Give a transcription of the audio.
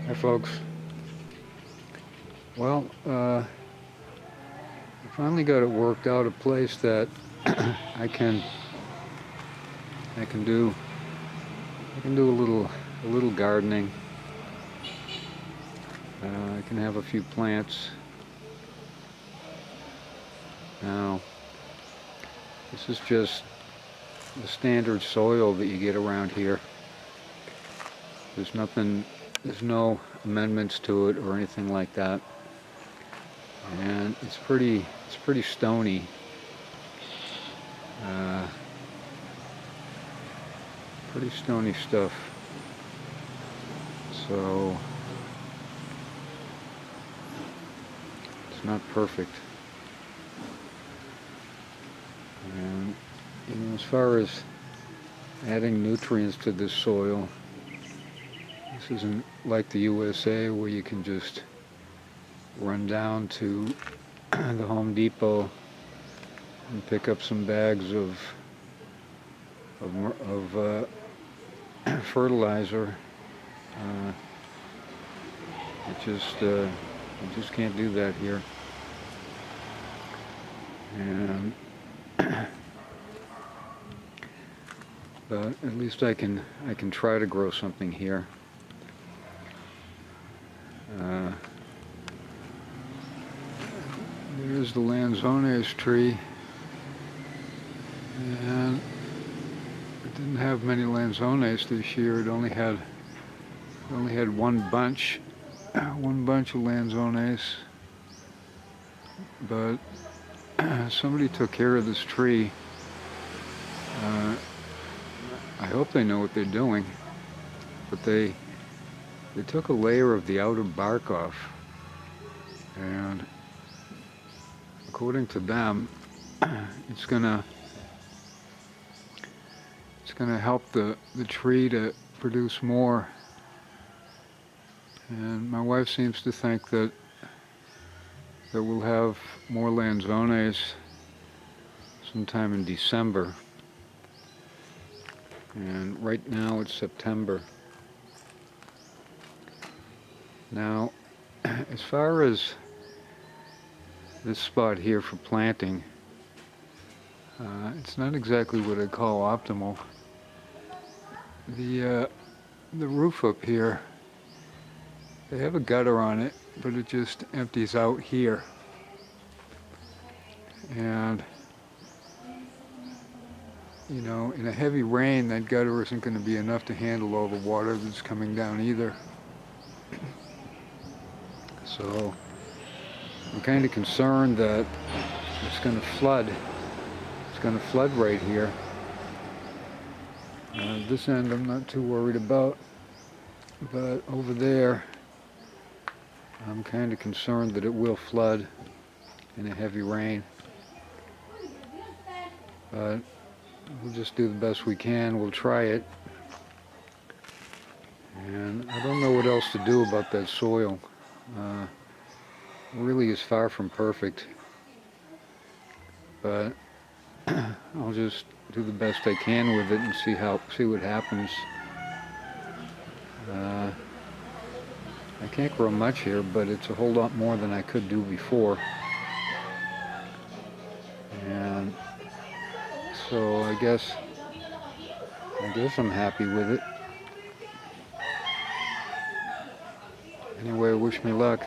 Hi folks. Well, I finally got it worked out, a place that I can I can do a little gardening. I can have a few plants. Now, this is just the standard soil that you get around here. There's no amendments to it or anything like that. And it's pretty stony. Uh, Pretty stony stuff. So it's not perfect. And as far as adding nutrients to this soil, this isn't like the USA where you can just run down to the Home Depot and pick up some bags of fertilizer. You just can't do that here. And but at least I can try to grow something here. There's the lanzones tree, and it didn't have many lanzones this year. It only had one bunch of lanzones, but somebody took care of this tree. I hope they know what they're doing, but they took a layer of the outer bark off, and according to them, it's gonna help the tree to produce more. And my wife seems to think that we'll have more lanzones sometime in December. And right now it's September. Now, as far as this spot here for planting, it's not exactly what I call optimal. The roof up here, they have a gutter on it, but it just empties out here. And in a heavy rain, that gutter isn't going to be enough to handle all the water that's coming down either. So I'm kind of concerned that it's going to flood. It's going to flood right here. This end I'm not too worried about, but over there I'm kind of concerned that it will flood in a heavy rain. But we'll just do the best we can. We'll try it. And I don't know what else to do about that soil. Really is far from perfect. But I'll just do the best I can with it and see what happens. I can't grow much here, but it's a whole lot more than I could do before. And so I guess I'm happy with it. Anyway, wish me luck.